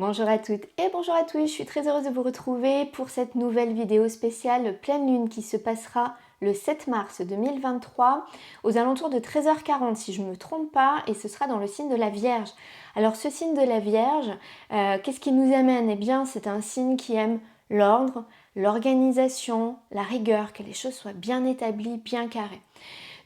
Bonjour à toutes et bonjour à tous, je suis très heureuse de vous retrouver pour cette nouvelle vidéo spéciale pleine lune qui se passera le 7 mars 2023 aux alentours de 13h40 si je ne me trompe pas, et ce sera dans le signe de la Vierge. Alors ce signe de la Vierge, qu'est-ce qui nous amène? Eh bien c'est un signe qui aime l'ordre, l'organisation, la rigueur, que les choses soient bien établies, bien carrées.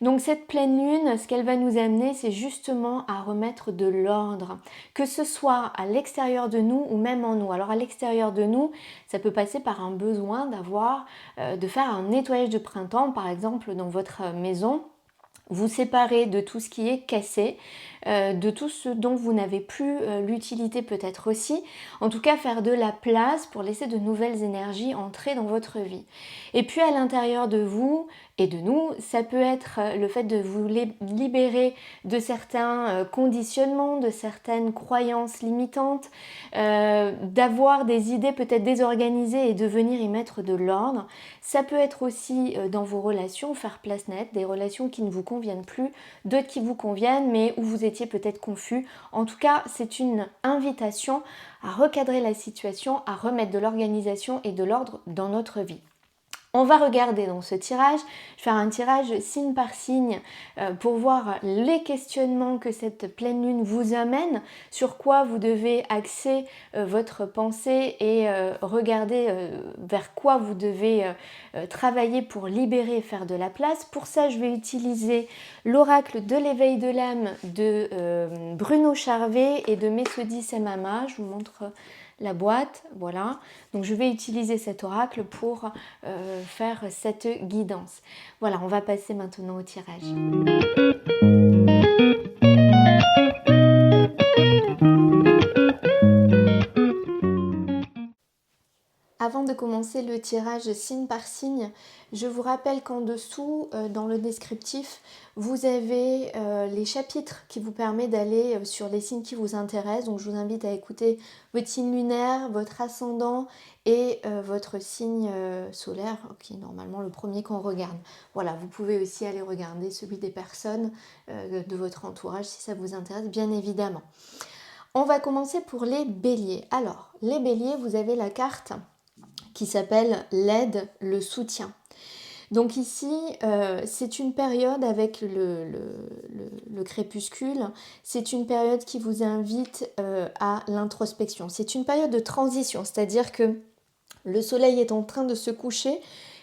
Donc cette pleine lune, ce qu'elle va nous amener, c'est justement à remettre de l'ordre, que ce soit à l'extérieur de nous ou même en nous. Alors à l'extérieur de nous, ça peut passer par un besoin de faire un nettoyage de printemps, par exemple dans votre maison. Vous séparer de tout ce qui est cassé, de tout ce dont vous n'avez plus l'utilité peut-être aussi. En tout cas, faire de la place pour laisser de nouvelles énergies entrer dans votre vie. Et puis à l'intérieur de vous et de nous, ça peut être le fait de vous libérer de certains conditionnements, de certaines croyances limitantes, d'avoir des idées peut-être désorganisées et de venir y mettre de l'ordre. Ça peut être aussi dans vos relations, faire place nette, des relations qui ne vous conviennent plus, d'autres qui vous conviennent mais où vous étiez peut-être confus. En tout cas, c'est une invitation à recadrer la situation, à remettre de l'organisation et de l'ordre dans notre vie. On va regarder dans ce tirage, je vais faire un tirage signe par signe pour voir les questionnements que cette pleine lune vous amène, sur quoi vous devez axer votre pensée et regarder vers quoi vous devez travailler pour libérer et faire de la place. Pour ça, je vais utiliser l'oracle de l'éveil de l'âme de Bruno Charvet et de Messodi Semama. Je vous montre la boîte, voilà. Donc je vais utiliser cet oracle pour faire cette guidance. Voilà, on va passer maintenant au tirage. Avant de commencer le tirage signe par signe, je vous rappelle qu'en dessous, dans le descriptif, vous avez les chapitres qui vous permettent d'aller sur les signes qui vous intéressent. Donc je vous invite à écouter votre signe lunaire, votre ascendant et votre signe solaire, qui est normalement le premier qu'on regarde. Voilà, vous pouvez aussi aller regarder celui des personnes de votre entourage si ça vous intéresse, bien évidemment. On va commencer pour les béliers. Alors, les béliers, vous avez la carte qui s'appelle l'aide, le soutien. Donc ici, c'est une période avec le crépuscule, c'est une période qui vous invite à l'introspection. C'est une période de transition, c'est-à-dire que le soleil est en train de se coucher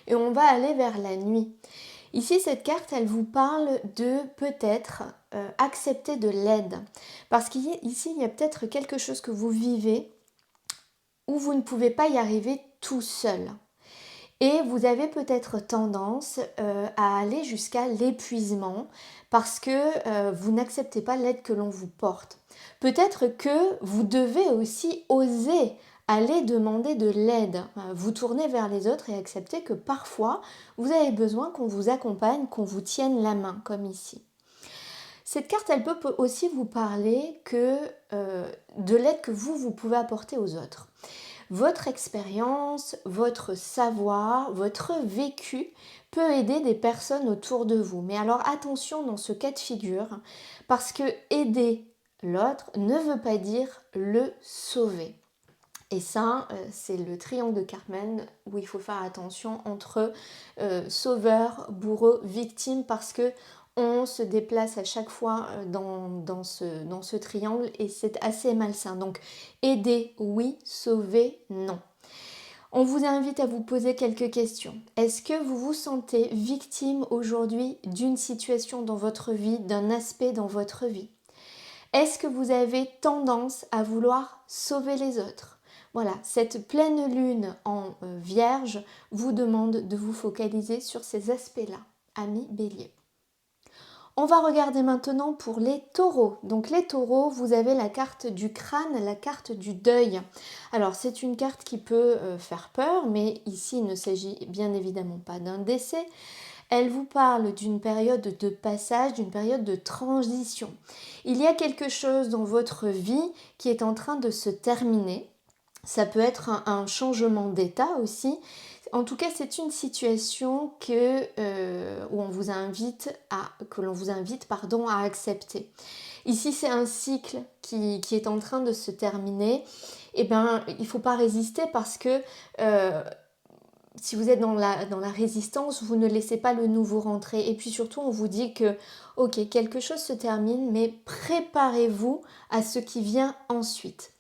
et on va aller vers la nuit. Ici, cette carte, elle vous parle de peut-être accepter de l'aide. Parce qu'ici, il y a peut-être quelque chose que vous vivez où vous ne pouvez pas y arriver tout seul. Et vous avez peut-être tendance à aller jusqu'à l'épuisement parce que vous n'acceptez pas l'aide que l'on vous porte. Peut-être que vous devez aussi oser aller demander de l'aide, vous tourner vers les autres et accepter que parfois vous avez besoin qu'on vous accompagne, qu'on vous tienne la main, comme ici. Cette carte, elle peut aussi vous parler de l'aide que vous pouvez apporter aux autres. Votre expérience, votre savoir, votre vécu peut aider des personnes autour de vous. Mais alors attention dans ce cas de figure, parce que aider l'autre ne veut pas dire le sauver. Et ça, c'est le triangle de Cartman où il faut faire attention entre sauveur, bourreau, victime, parce que on se déplace à chaque fois dans ce triangle et c'est assez malsain. Donc aider, oui, sauver, non. On vous invite à vous poser quelques questions. Est-ce que vous vous sentez victime aujourd'hui d'une situation dans votre vie, d'un aspect dans votre vie? Est-ce que vous avez tendance à vouloir sauver les autres? Voilà, cette pleine lune en Vierge vous demande de vous focaliser sur ces aspects-là, amis Bélier. On va regarder maintenant pour les taureaux. Donc les taureaux, vous avez la carte du crâne, la carte du deuil. Alors c'est une carte qui peut faire peur, mais ici il ne s'agit bien évidemment pas d'un décès. Elle vous parle d'une période de passage, d'une période de transition. Il y a quelque chose dans votre vie qui est en train de se terminer. Ça peut être un changement d'état aussi. En tout cas, c'est une situation que l'on vous invite à accepter. Ici, c'est un cycle qui est en train de se terminer. Eh ben, il ne faut pas résister parce que si vous êtes dans la résistance, vous ne laissez pas le nouveau rentrer. Et puis surtout, on vous dit que, ok, quelque chose se termine, mais préparez-vous à ce qui vient ensuite.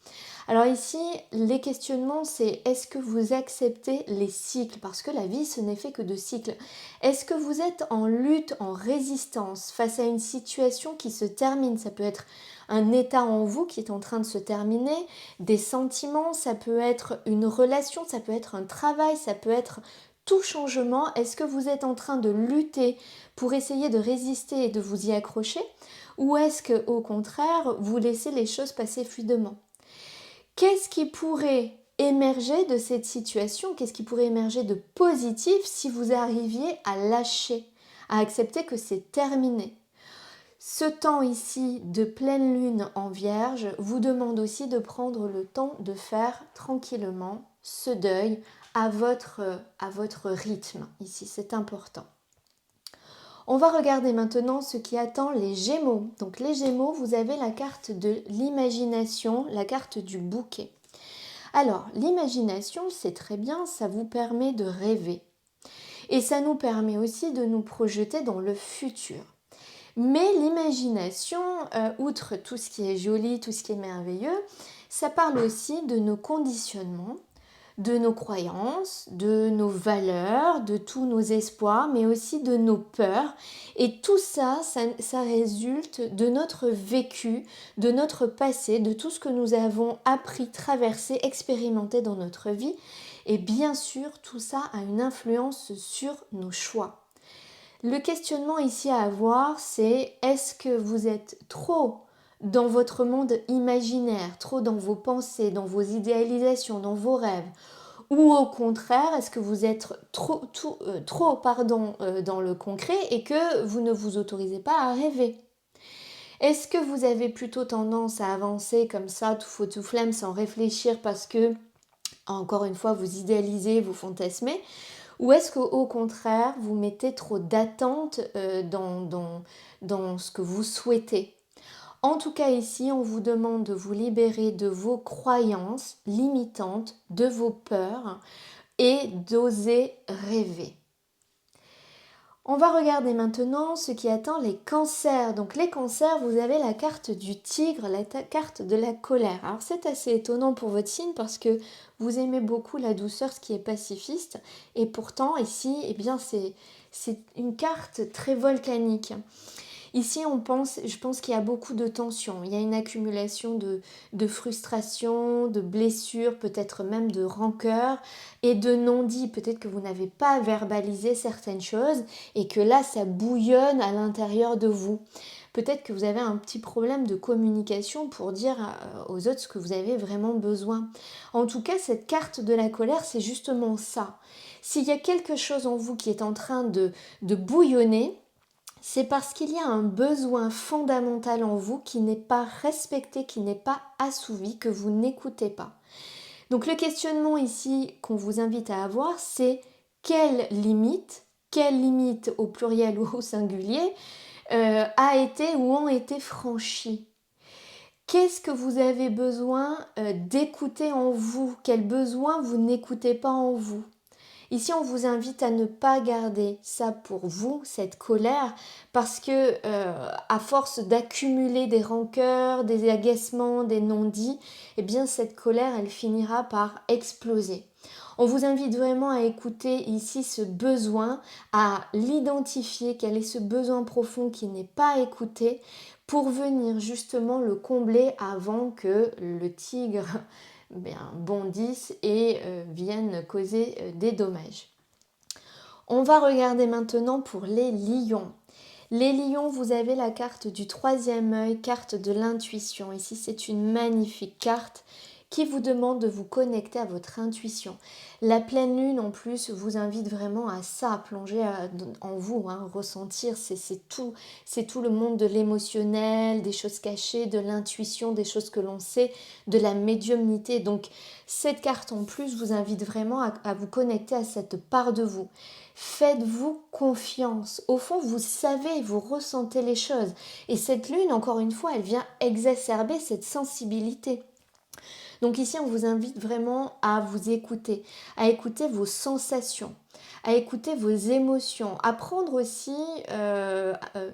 Alors ici, les questionnements, c'est est-ce que vous acceptez les cycles? Parce que la vie, ce n'est fait que de cycles. Est-ce que vous êtes en lutte, en résistance face à une situation qui se termine? Ça peut être un état en vous qui est en train de se terminer, des sentiments, ça peut être une relation, ça peut être un travail, ça peut être tout changement. Est-ce que vous êtes en train de lutter pour essayer de résister et de vous y accrocher? Ou est-ce que, au contraire, vous laissez les choses passer fluidement? Qu'est-ce qui pourrait émerger de cette situation? Qu'est-ce qui pourrait émerger de positif si vous arriviez à lâcher, à accepter que c'est terminé? Ce temps ici de pleine lune en Vierge vous demande aussi de prendre le temps de faire tranquillement ce deuil à votre rythme. Ici, c'est important. On va regarder maintenant ce qui attend les Gémeaux. Donc les Gémeaux, vous avez la carte de l'imagination, la carte du bouquet. Alors, l'imagination, c'est très bien, ça vous permet de rêver. Et ça nous permet aussi de nous projeter dans le futur. Mais l'imagination, outre tout ce qui est joli, tout ce qui est merveilleux, ça parle aussi de nos conditionnements, de nos croyances, de nos valeurs, de tous nos espoirs, mais aussi de nos peurs. Et tout ça, ça résulte de notre vécu, de notre passé, de tout ce que nous avons appris, traversé, expérimenté dans notre vie. Et bien sûr, tout ça a une influence sur nos choix. Le questionnement ici à avoir, c'est est-ce que vous êtes trop dans votre monde imaginaire, trop dans vos pensées, dans vos idéalisations, dans vos rêves? Ou au contraire, est-ce que vous êtes trop dans le concret et que vous ne vous autorisez pas à rêver? Est-ce que vous avez plutôt tendance à avancer comme ça, tout feu tout flamme, sans réfléchir parce que, encore une fois, vous idéalisez, vous fantasmez? Ou est-ce qu'au contraire, vous mettez trop d'attentes dans ce que vous souhaitez? En tout cas ici, on vous demande de vous libérer de vos croyances limitantes, de vos peurs et d'oser rêver. On va regarder maintenant ce qui attend les cancers. Donc les cancers, vous avez la carte du tigre, la carte de la colère. Alors c'est assez étonnant pour votre signe parce que vous aimez beaucoup la douceur, ce qui est pacifiste. Et pourtant ici, eh bien c'est une carte très volcanique. Ici, je pense qu'il y a beaucoup de tensions. Il y a une accumulation de frustration, de blessures, peut-être même de rancœur et de non-dits. Peut-être que vous n'avez pas verbalisé certaines choses et que là, ça bouillonne à l'intérieur de vous. Peut-être que vous avez un petit problème de communication pour dire aux autres ce que vous avez vraiment besoin. En tout cas, cette carte de la colère, c'est justement ça. S'il y a quelque chose en vous qui est en train de bouillonner, c'est parce qu'il y a un besoin fondamental en vous qui n'est pas respecté, qui n'est pas assouvi, que vous n'écoutez pas. Donc le questionnement ici qu'on vous invite à avoir, c'est quelle limite au pluriel ou au singulier, a été ou ont été franchies? Qu'est-ce que vous avez besoin d'écouter en vous? Quel besoin vous n'écoutez pas en vous? Ici, on vous invite à ne pas garder ça pour vous, cette colère, parce que à force d'accumuler des rancœurs, des agacements, des non-dits, eh bien cette colère, elle finira par exploser. On vous invite vraiment à écouter ici ce besoin, à l'identifier, quel est ce besoin profond qui n'est pas écouté, pour venir justement le combler avant que le tigre bondissent et viennent causer des dommages. On va regarder maintenant pour les lions. Les lions, vous avez la carte du troisième œil, carte de l'intuition. Ici, c'est une magnifique carte qui vous demande de vous connecter à votre intuition. La pleine lune en plus vous invite vraiment à ça, à plonger en vous, hein, ressentir, c'est tout le monde de l'émotionnel, des choses cachées, de l'intuition, des choses que l'on sait, de la médiumnité. Donc cette carte en plus vous invite vraiment à vous connecter à cette part de vous. Faites-vous confiance. Au fond, vous savez, vous ressentez les choses. Et cette lune, encore une fois, elle vient exacerber cette sensibilité. Donc ici, on vous invite vraiment à vous écouter, à écouter vos sensations, à écouter vos émotions, à prendre aussi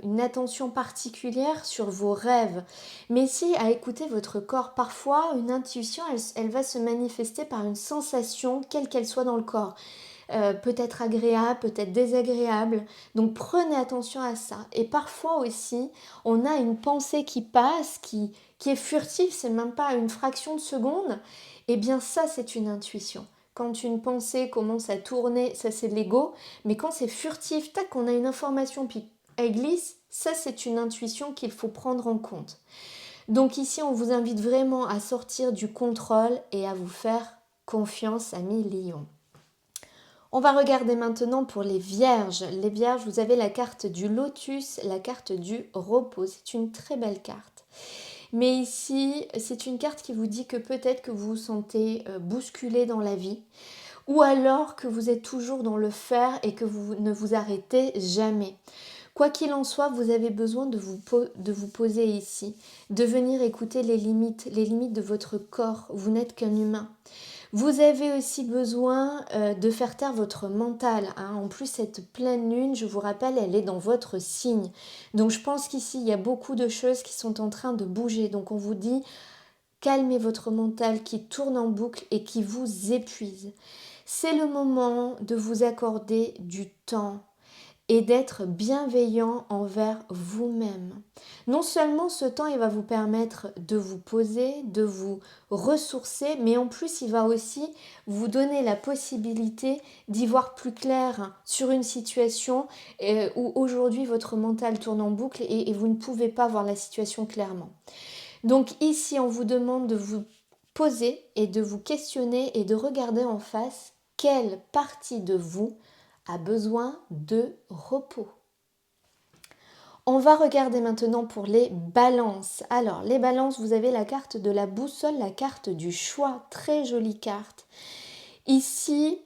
une attention particulière sur vos rêves, mais aussi à écouter votre corps. Parfois, une intuition, elle va se manifester par une sensation, quelle qu'elle soit dans le corps. Peut-être agréable, peut-être désagréable. Donc prenez attention à ça. Et parfois aussi, on a une pensée qui passe, qui est furtive, c'est même pas une fraction de seconde. Eh bien ça, c'est une intuition. Quand une pensée commence à tourner, ça c'est de l'ego. Mais quand c'est furtif, tac, on a une information, puis elle glisse, ça c'est une intuition qu'il faut prendre en compte. Donc ici, on vous invite vraiment à sortir du contrôle et à vous faire confiance, amis lions. On va regarder maintenant pour les vierges. Les vierges, vous avez la carte du lotus, la carte du repos. C'est une très belle carte. Mais ici, c'est une carte qui vous dit que peut-être que vous vous sentez bousculé dans la vie, ou alors que vous êtes toujours dans le faire et que vous ne vous arrêtez jamais. Quoi qu'il en soit, vous avez besoin de vous poser ici, de venir écouter les limites de votre corps. Vous n'êtes qu'un humain. Vous avez aussi besoin de faire taire votre mental, hein. En plus, cette pleine lune, je vous rappelle, elle est dans votre signe. Donc je pense qu'ici, il y a beaucoup de choses qui sont en train de bouger. Donc on vous dit, calmez votre mental qui tourne en boucle et qui vous épuise. C'est le moment de vous accorder du temps et d'être bienveillant envers vous-même. Non seulement ce temps, il va vous permettre de vous poser, de vous ressourcer, mais en plus, il va aussi vous donner la possibilité d'y voir plus clair sur une situation où aujourd'hui votre mental tourne en boucle et vous ne pouvez pas voir la situation clairement. Donc ici, on vous demande de vous poser et de vous questionner et de regarder en face quelle partie de vous a besoin de repos. On va regarder maintenant pour les balances. Alors, les balances, vous avez la carte de la boussole, la carte du choix. Très jolie carte. Ici,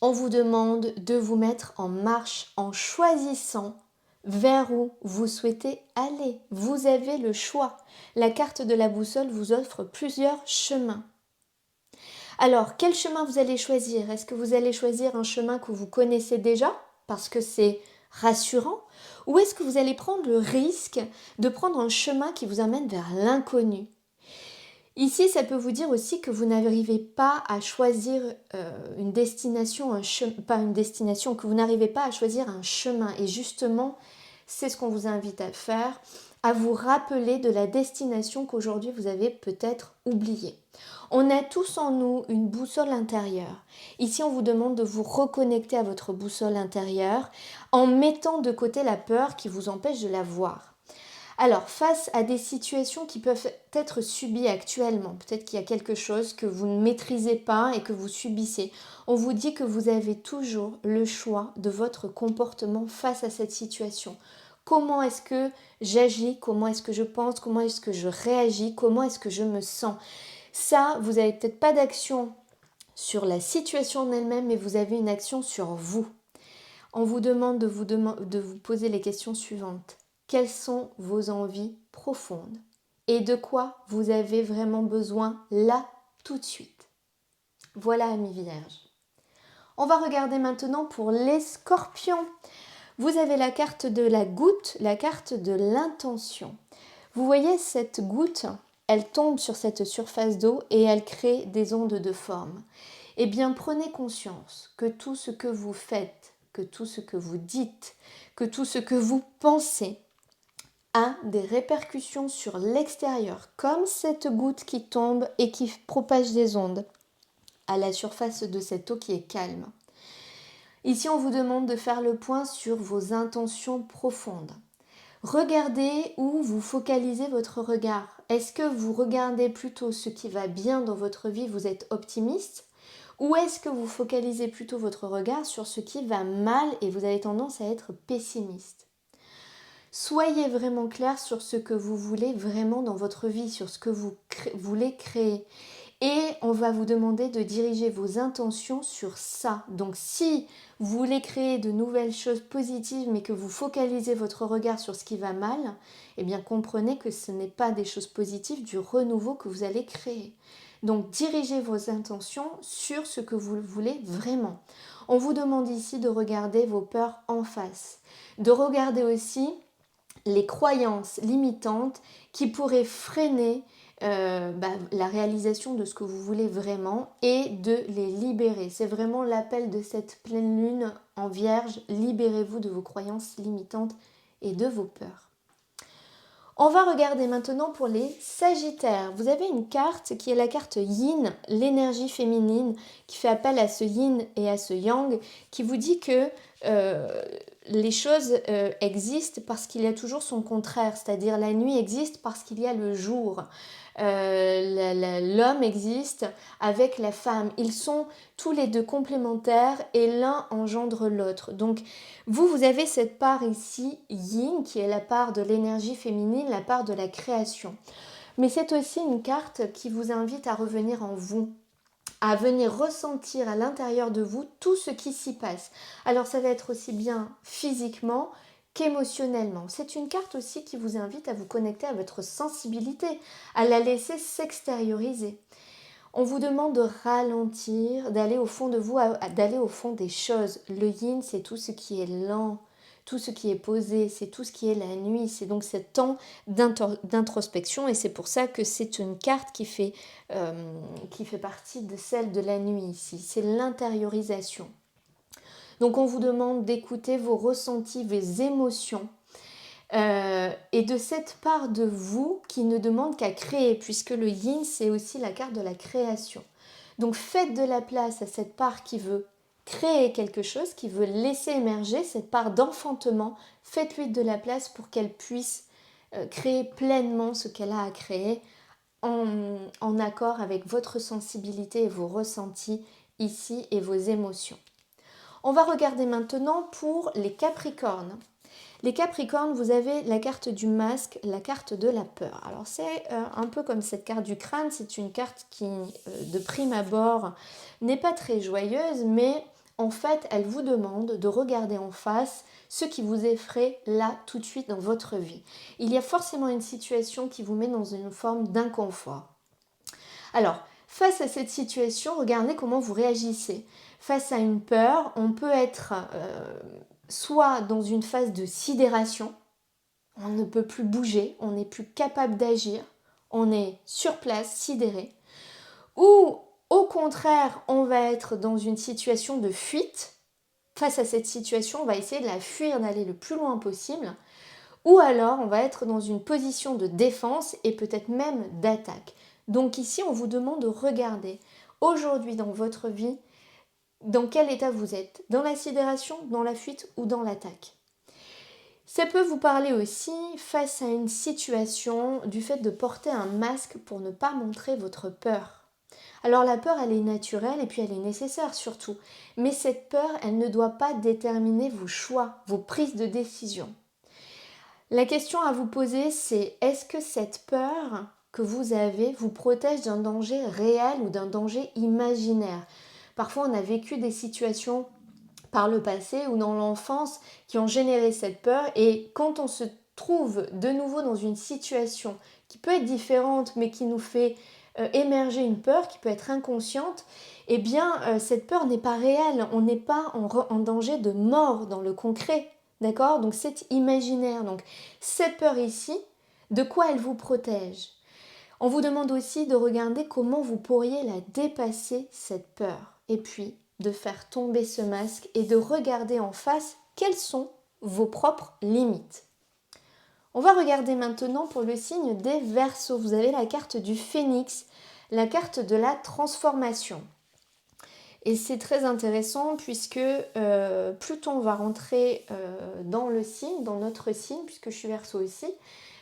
on vous demande de vous mettre en marche en choisissant vers où vous souhaitez aller. Vous avez le choix. La carte de la boussole vous offre plusieurs chemins. Alors, quel chemin vous allez choisir? Est-ce que vous allez choisir un chemin que vous connaissez déjà parce que c'est rassurant? Ou est-ce que vous allez prendre le risque de prendre un chemin qui vous amène vers l'inconnu? Ici, ça peut vous dire aussi que vous n'arrivez pas à choisir une destination, pas une destination, que vous n'arrivez pas à choisir un chemin. Et justement, c'est ce qu'on vous invite à faire, à vous rappeler de la destination qu'aujourd'hui vous avez peut-être oubliée. On a tous en nous une boussole intérieure. Ici, on vous demande de vous reconnecter à votre boussole intérieure en mettant de côté la peur qui vous empêche de la voir. Alors, face à des situations qui peuvent être subies actuellement, peut-être qu'il y a quelque chose que vous ne maîtrisez pas et que vous subissez, on vous dit que vous avez toujours le choix de votre comportement face à cette situation. Comment est-ce que j'agis? Comment est-ce que je pense? Comment est-ce que je réagis? Comment est-ce que je me sens? Ça, vous n'avez peut-être pas d'action sur la situation en elle-même, mais vous avez une action sur vous. On vous demande de vous poser les questions suivantes. Quelles sont vos envies profondes? Et de quoi vous avez vraiment besoin là, tout de suite? Voilà, amis vierges. On va regarder maintenant pour les scorpions. Vous avez la carte de la goutte, la carte de l'intention. Vous voyez cette goutte, elle tombe sur cette surface d'eau et elle crée des ondes de forme. Eh bien, prenez conscience que tout ce que vous faites, que tout ce que vous dites, que tout ce que vous pensez a des répercussions sur l'extérieur, comme cette goutte qui tombe et qui propage des ondes à la surface de cette eau qui est calme. Ici, on vous demande de faire le point sur vos intentions profondes. Regardez où vous focalisez votre regard. Est-ce que vous regardez plutôt ce qui va bien dans votre vie, vous êtes optimiste? Ou est-ce que vous focalisez plutôt votre regard sur ce qui va mal et vous avez tendance à être pessimiste? Soyez vraiment clair sur ce que vous voulez vraiment dans votre vie, sur ce que vous voulez créer. Et on va vous demander de diriger vos intentions sur ça. Donc si vous voulez créer de nouvelles choses positives mais que vous focalisez votre regard sur ce qui va mal, eh bien comprenez que ce n'est pas des choses positives du renouveau que vous allez créer. Donc dirigez vos intentions sur ce que vous voulez vraiment. On vous demande ici de regarder vos peurs en face, de regarder aussi les croyances limitantes qui pourraient freiner la réalisation de ce que vous voulez vraiment et de les libérer. C'est vraiment l'appel de cette pleine lune en Vierge. Libérez-vous de vos croyances limitantes et de vos peurs. On va regarder maintenant pour les Sagittaires. Vous avez une carte qui est la carte Yin, l'énergie féminine, qui fait appel à ce Yin et à ce Yang, qui vous dit que les choses existent parce qu'il y a toujours son contraire, c'est-à-dire la nuit existe parce qu'il y a le jour. L'homme existe avec la femme. Ils sont tous les deux complémentaires et l'un engendre l'autre. Donc vous avez cette part ici, Yin, qui est la part de l'énergie féminine, la part de la création. Mais c'est aussi une carte qui vous invite à revenir en vous, à venir ressentir à l'intérieur de vous tout ce qui s'y passe. Alors ça va être aussi bien physiquement qu'émotionnellement. C'est une carte aussi qui vous invite à vous connecter à votre sensibilité, à la laisser s'extérioriser. On vous demande de ralentir, d'aller au fond de vous, d'aller au fond des choses. Le yin, c'est tout ce qui est lent, tout ce qui est posé, c'est tout ce qui est la nuit. C'est donc ce temps d'introspection et c'est pour ça que c'est une carte qui fait partie de celle de la nuit ici. C'est l'intériorisation. Donc on vous demande d'écouter vos ressentis, vos émotions. Et de cette part de vous qui ne demande qu'à créer, puisque le yin, c'est aussi la carte de la création. Donc faites de la place à cette part qui veut créer quelque chose, qui veut laisser émerger cette part d'enfantement. Faites-lui de la place pour qu'elle puisse créer pleinement ce qu'elle a à créer en accord avec votre sensibilité et vos ressentis ici et vos émotions. On va regarder maintenant pour les Capricornes. Les Capricornes, vous avez la carte du masque, la carte de la peur. Alors c'est un peu comme cette carte du crâne, c'est une carte qui, de prime abord, n'est pas très joyeuse, mais en fait, elle vous demande de regarder en face ce qui vous effraie là, tout de suite dans votre vie. Il y a forcément une situation qui vous met dans une forme d'inconfort. Alors, face à cette situation, regardez comment vous réagissez. Face à une peur, on peut être soit dans une phase de sidération, on ne peut plus bouger, on n'est plus capable d'agir, on est sur place, sidéré, ou au contraire, on va être dans une situation de fuite. Face à cette situation, on va essayer de la fuir, d'aller le plus loin possible, ou alors on va être dans une position de défense et peut-être même d'attaque. Donc ici, on vous demande de regarder aujourd'hui dans votre vie dans quel état vous êtes, dans la sidération, dans la fuite ou dans l'attaque. Ça peut vous parler aussi face à une situation du fait de porter un masque pour ne pas montrer votre peur. Alors la peur, elle est naturelle et puis elle est nécessaire surtout. Mais cette peur, elle ne doit pas déterminer vos choix, vos prises de décision. La question à vous poser, c'est est-ce que cette peur que vous avez vous protège d'un danger réel ou d'un danger imaginaire ? Parfois, on a vécu des situations par le passé ou dans l'enfance qui ont généré cette peur et quand on se trouve de nouveau dans une situation qui peut être différente mais qui nous fait émerger une peur qui peut être inconsciente, eh bien cette peur n'est pas réelle, on n'est pas en danger de mort dans le concret, d'accord? Donc c'est imaginaire. Donc cette peur ici, de quoi elle vous protège? On vous demande aussi de regarder comment vous pourriez la dépasser, cette peur. Et puis, de faire tomber ce masque et de regarder en face quelles sont vos propres limites. On va regarder maintenant pour le signe des Verseaux. Vous avez la carte du Phénix, la carte de la transformation. Et c'est très intéressant puisque Pluton va rentrer dans le signe, dans notre signe, puisque je suis Verseau aussi.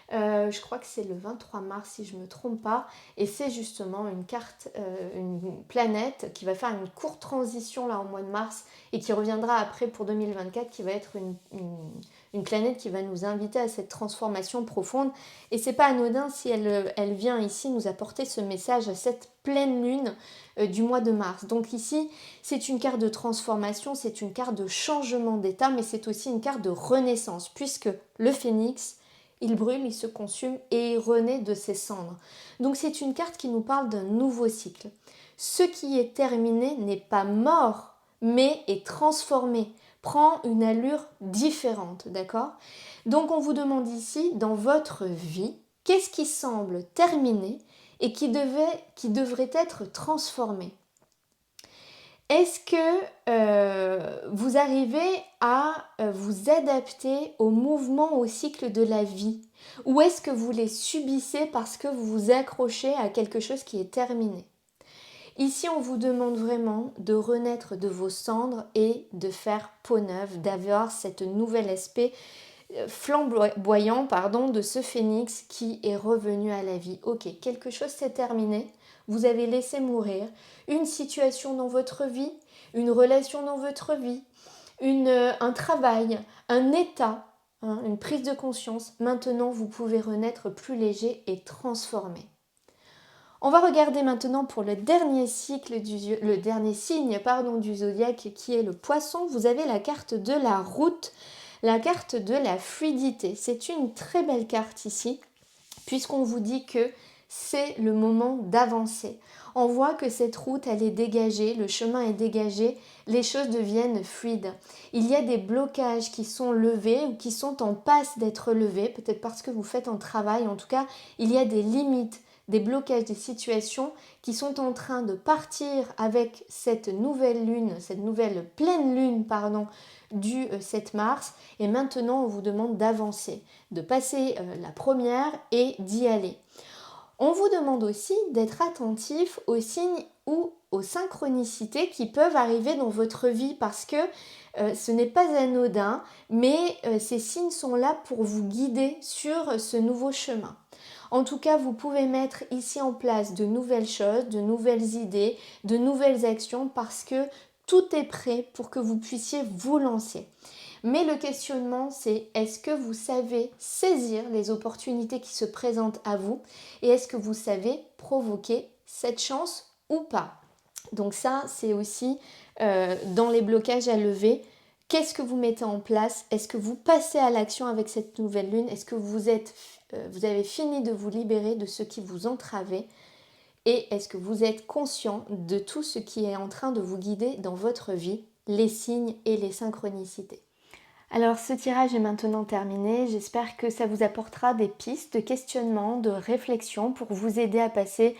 Je crois que c'est le 23 mars si je ne me trompe pas, et c'est justement une carte, une planète qui va faire une courte transition là au mois de mars et qui reviendra après pour 2024, qui va être une planète qui va nous inviter à cette transformation profonde. Et c'est pas anodin si elle vient ici nous apporter ce message à cette pleine lune du mois de mars. Donc ici, c'est une carte de transformation, c'est une carte de changement d'état, mais c'est aussi une carte de renaissance, puisque le phénix, il brûle, il se consume et il renaît de ses cendres. Donc c'est une carte qui nous parle d'un nouveau cycle. Ce qui est terminé n'est pas mort, mais est transformé, prend une allure différente, d'accord? Donc on vous demande ici, dans votre vie, qu'est-ce qui semble terminé et qui devrait être transformé? Est-ce que vous arrivez à vous adapter au mouvement, au cycle de la vie? Ou est-ce que vous les subissez parce que vous vous accrochez à quelque chose qui est terminé? Ici, on vous demande vraiment de renaître de vos cendres et de faire peau neuve, d'avoir cette nouvel aspect flamboyant de ce phénix qui est revenu à la vie. Ok, quelque chose s'est terminé, vous avez laissé mourir une situation dans votre vie, une relation dans votre vie, un travail, un état, une prise de conscience. Maintenant, vous pouvez renaître plus léger et transformé. On va regarder maintenant pour le dernier signe du zodiaque qui est le Poisson. Vous avez la carte de la route, la carte de la fluidité. C'est une très belle carte ici, puisqu'on vous dit que c'est le moment d'avancer. On voit que cette route, elle est dégagée, le chemin est dégagé, les choses deviennent fluides. Il y a des blocages qui sont levés ou qui sont en passe d'être levés, peut-être parce que vous faites un travail. En tout cas, il y a des limites, des blocages, des situations qui sont en train de partir avec cette nouvelle lune, cette nouvelle pleine lune, du 7 mars. Et maintenant, on vous demande d'avancer, de passer la première et d'y aller. On vous demande aussi d'être attentif aux signes ou aux synchronicités qui peuvent arriver dans votre vie, parce que ce n'est pas anodin, mais ces signes sont là pour vous guider sur ce nouveau chemin. En tout cas, vous pouvez mettre ici en place de nouvelles choses, de nouvelles idées, de nouvelles actions, parce que tout est prêt pour que vous puissiez vous lancer. Mais le questionnement, c'est est-ce que vous savez saisir les opportunités qui se présentent à vous, et est-ce que vous savez provoquer cette chance ou pas? Donc ça, c'est aussi dans les blocages à lever. Qu'est-ce que vous mettez en place? Est-ce que vous passez à l'action avec cette nouvelle lune? Est-ce que vous avez fini de vous libérer de ce qui vous entravait? Et est-ce que vous êtes conscient de tout ce qui est en train de vous guider dans votre vie, les signes et les synchronicités? Alors ce tirage est maintenant terminé, j'espère que ça vous apportera des pistes de questionnement, de réflexion pour vous aider à passer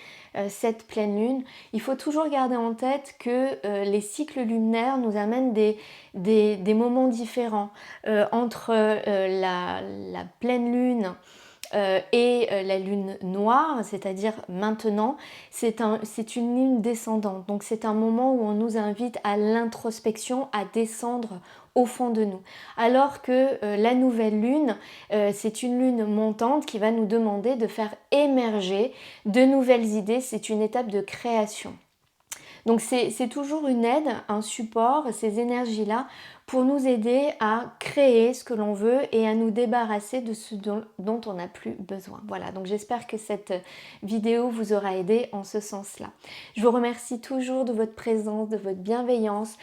cette pleine lune. Il faut toujours garder en tête que les cycles lunaires nous amènent des moments différents entre la pleine lune et la lune noire, c'est-à-dire maintenant, c'est une lune descendante. Donc c'est un moment où on nous invite à l'introspection, à descendre au fond de nous. Alors que la nouvelle lune, c'est une lune montante qui va nous demander de faire émerger de nouvelles idées. C'est une étape de création. Donc c'est toujours une aide, un support, ces énergies-là, pour nous aider à créer ce que l'on veut et à nous débarrasser de ce dont on n'a plus besoin. Voilà, donc j'espère que cette vidéo vous aura aidé en ce sens-là. Je vous remercie toujours de votre présence, de votre bienveillance.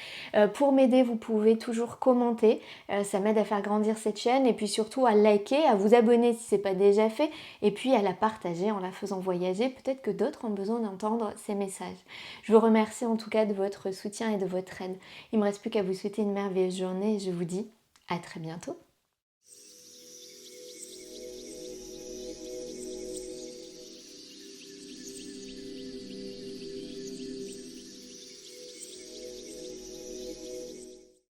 Pour m'aider, vous pouvez toujours commenter, ça m'aide à faire grandir cette chaîne, et puis surtout à liker, à vous abonner si ce n'est pas déjà fait, et puis à la partager en la faisant voyager. Peut-être que d'autres ont besoin d'entendre ces messages. Je vous remercie en tout cas de votre soutien et de votre aide. Il ne me reste plus qu'à vous souhaiter une merveilleuse journée et je vous dis à très bientôt.